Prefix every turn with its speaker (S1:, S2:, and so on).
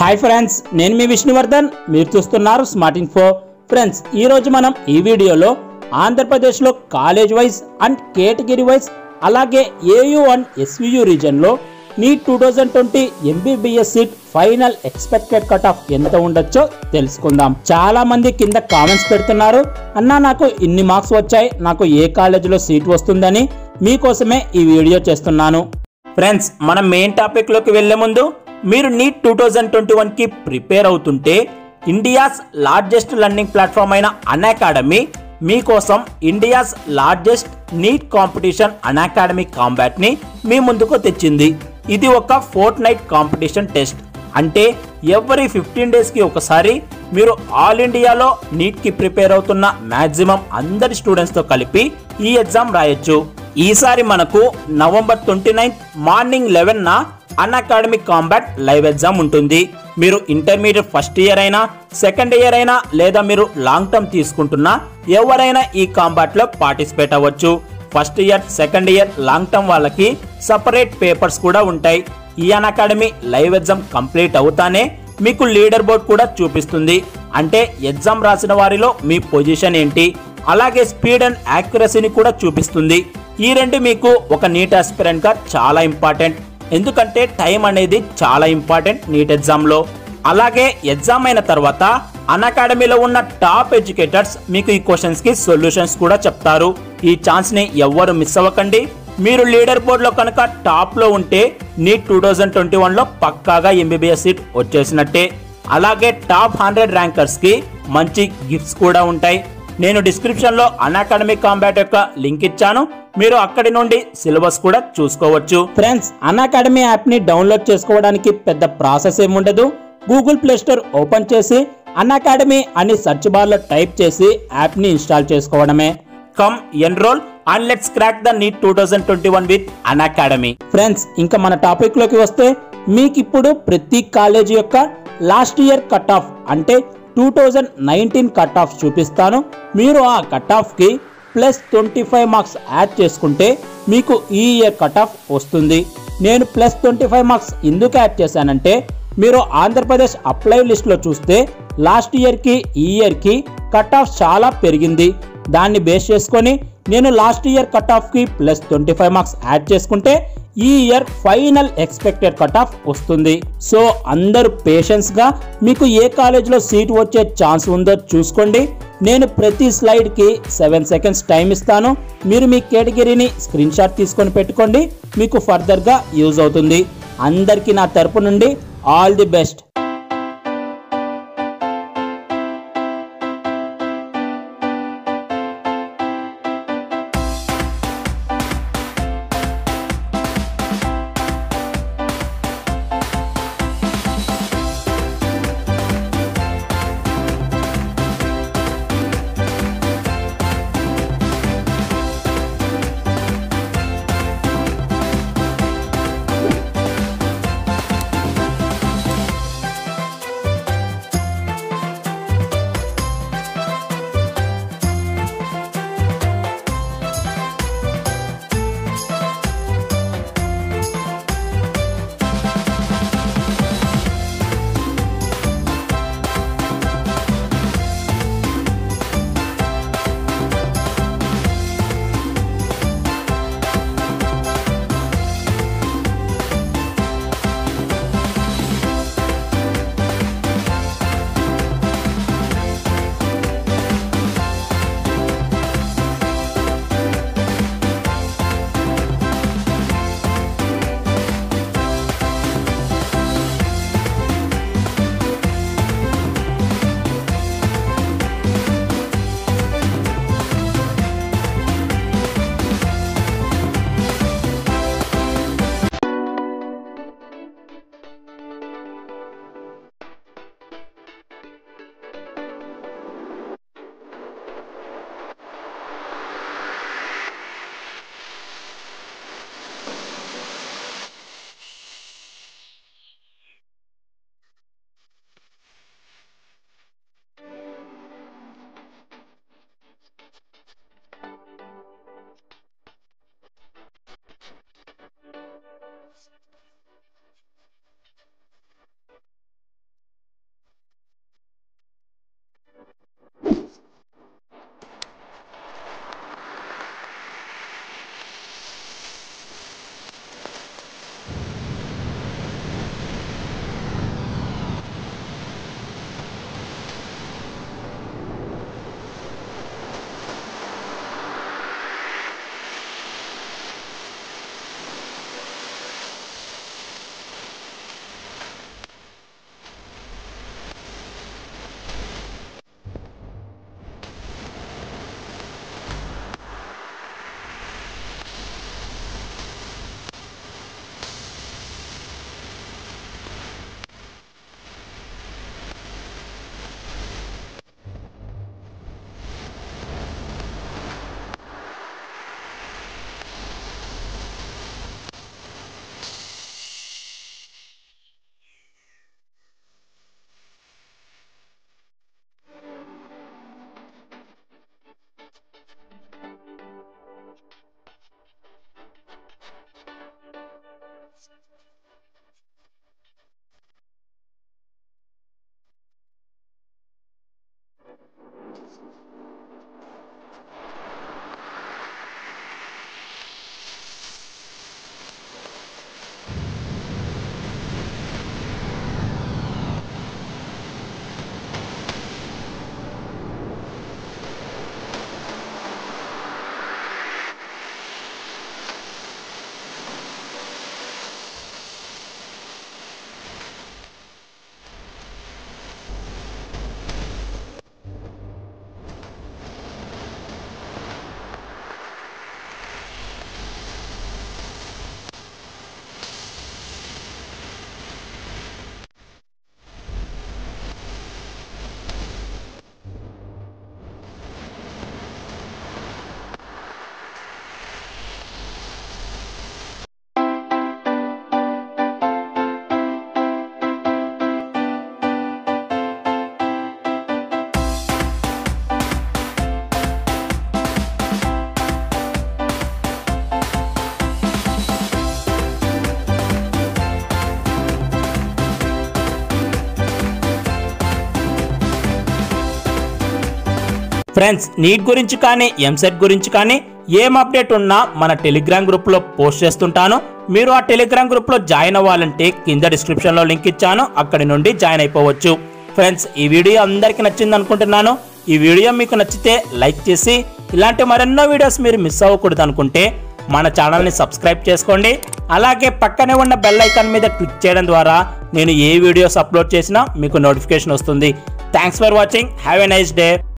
S1: Hi friends, నేను మీ విష్ణువర్ధన్. మీరు చూస్తున్నారు స్మార్ట్ ఇన్ఫో. ఫ్రెండ్స్, ఈ రోజు మనం ఈ వీడియోలో ఆంధ్రప్రదేశ్లో college wise and category wise అలాగే ఏయూ అండ్ ఎస్వియు రీజన్లో NEET 2020 MBBS seat final expected cut off ఎంత ఉండొచ్చో తెలుసుకుందాం. చాలా మంది కింద కామెంట్స్ పెడుతున్నారు, అన్నా నాకు ఇన్ని మార్క్స్ వచ్చాయి, నాకు ఏ కాలేజీలో సీట్ వస్తుందని. మీకోసమే ఈ వీడియో చేస్తున్నాను. ఫ్రెండ్స్, మనం మెయిన్ టాపిక్ లోకి వెళ్లే ముందు మీరు నీట్ 2021 కి ప్రిపేర్ అవుతుంటే ఇండియాస్ లార్జెస్ట్ లర్నింగ్ ప్లాట్ఫామ్ అయిన అన్అకాడమీ మీకోసం India's largest NEET competition Unacademy Combat ని మీ ముందుకు తెచ్చింది. ఇది ఒక ఫోర్ట్నైట్ కాంపిటీషన్ టెస్ట్. అంటే ఎవ్రీ 15 days కి ఒకసారి మీరు ఆల్ ఇండియాలో నీట్ కి ప్రిపేర్ అవుతున్న మాక్సిమం అందరి స్టూడెంట్స్ తో కలిపి ఈ ఎగ్జామ్ రాయొచ్చు. ఈసారి మనకు నవంబర్ 29 మార్నింగ్ 11న అన్అకాడమీ కాంబాట్ లైవ్ ఎగ్జామ్ ఉంటుంది. మీరు ఇంటర్మీడియట్ ఫస్ట్ ఇయర్ అయినా, సెకండ్ ఇయర్ అయినా, లేదా మీరు లాంగ్ టర్మ్ తీసుకుంటున్నా ఎవరైనా ఈ కాంబాట్ లో పార్టిసిపేట్ అవ్వచ్చు. First year, second year, long term వాళ్ళకి సపరేట్ పేపర్స్ కూడా ఉంటాయి. ఈ అన్అకాడమీ లైవ్ ఎగ్జామ్ కంప్లీట్ అవుతానే మీకు లీడర్ బోర్డ్ కూడా చూపిస్తుంది. అంటే ఎగ్జామ్ రాసిన వారిలో మీ పొజిషన్ ఏంటి, అలాగే స్పీడ్ అండ్ యాక్యురసీని కూడా చూపిస్తుంది. ఈ రెండు మీకు ఒక నీట్ ఆస్పిరెంట్ గా చాలా ఇంపార్టెంట్. ఎందుకంటే టైం అనేది చాలా ఇంపార్టెంట్ నీట్ ఎగ్జామ్ లో. అలాగే ఎగ్జామ్ అయిన తర్వాత అన్అకాడమీలో ఉన్న టాప్ ఎడ్యుకేటర్స్ మీకు ఈ క్వశ్చన్స్ కి సొల్యూషన్స్ కూడా చెప్తారు. ఈ ఛాన్స్ ని ఎవ్వరు మిస్ అవ్వకండి. మీరు లీడర్ బోర్డ్ లో కనుక టాప్ లో ఉంటే నీట్ 2021 లో పక్కాగా ఎంబీబీఎస్ సీట్ వచ్చేసినట్టే. అలాగే టాప్ 100 ర్యాంకర్స్ కి మంచి గిఫ్ట్స్ కూడా ఉంటాయి. నేను డిస్క్రిప్షన్ లో అన్అకాడమీ కాంబాట్ యొక్క లింక్ ఇచ్చాను, మీరు అక్కడి నుండి సిలబస్ కూడా చూసుకోవచ్చు. ఫ్రెండ్స్, అన్అకాడమీ యాప్ ని డౌన్లోడ్ చేసుకోవడానికి పెద్ద ప్రాసెస్ ఏముండదు. గూగుల్ ప్లే స్టోర్ ఓపెన్ చేసి అన్అకాడమీ అని సెర్చ్ బార్ లో టైప్ చేసి యాప్ ని ఇన్స్టాల్ చేసుకోవడమే. Come enroll and let's crack the NEET 2021 with Unacademy. Friends, ఇంకా మన టాపిక్ లోకి వస్తే మీకు ఇప్పుడు ప్రతి కాలేజీ యొక్క లాస్ట్ ఇయర్ కట్ ఆఫ్ అంటే 2019 కట్ ఆఫ్ చూపిస్తాను. మీరు ఆ కట్ ఆఫ్ కి ప్లస్ 25 మార్క్స్ యాడ్ చేసుకుంటే మీకు ఈ ఇయర్ కట్ ఆఫ్ వస్తుంది. నేను ప్లస్ 25 మార్క్స్ ఎందుకు యాడ్ చేశానంటే మీరు ఆంధ్రప్రదేశ్ అప్లై లిస్ట్ లో చూస్తే లాస్ట్ ఇయర్ కి ఈ ఇయర్ కి కట్ ఆఫ్ చాలా పెరిగింది. దాన్ని బేస్ చేసుకొని నేను లాస్ట్ ఇయర్ కట్ ఆఫ్ కి ప్లస్ 25 మార్క్స్ యాడ్ చేసుకుంటే ఈ year final expected cut of వస్తుంది. సో అందరూ పేషెన్స్ గా మీకు ఏ కాలేజ్లో సీట్ వచ్చే ఛాన్స్ ఉందో చూసుకోండి. నేను ప్రతి స్లైడ్ కి 7 seconds టైం ఇస్తాను. మీరు మీ కేటగిరీని స్క్రీన్ షాట్ తీసుకొని పెట్టుకోండి, మీకు ఫర్దర్ గా యూజ్ అవుతుంది. అందరికీ నా తరపు నుండి all the best. Friends, NEET గురించి కానీ ఎంసెట్ గురించి కానీ ఏం అప్డేట్ ఉన్నా మన టెలిగ్రామ్ గ్రూప్లో పోస్ట్ చేస్తుంటాను. మీరు ఆ టెలిగ్రామ్ గ్రూప్లో జాయిన్ అవ్వాలంటే కింద డిస్క్రిప్షన్లో లింక్ ఇచ్చాను, అక్కడి నుండి జాయిన్ అయిపోవచ్చు. ఫ్రెండ్స్, ఈ వీడియో అందరికీ నచ్చింది అనుకుంటున్నాను. ఈ వీడియో మీకు నచ్చితే లైక్ చేసి ఇలాంటి మరెన్నో వీడియోస్ మీరు మిస్ అవ్వకూడదు అనుకుంటే మన ఛానల్ని సబ్స్క్రైబ్ చేసుకోండి. అలాగే పక్కనే ఉన్న బెల్ ఐకాన్ మీద క్లిక్ చేయడం ద్వారా నేను ఏ వీడియోస్ అప్లోడ్ చేసినా మీకు నోటిఫికేషన్ వస్తుంది. Thanks for watching. Have a nice day.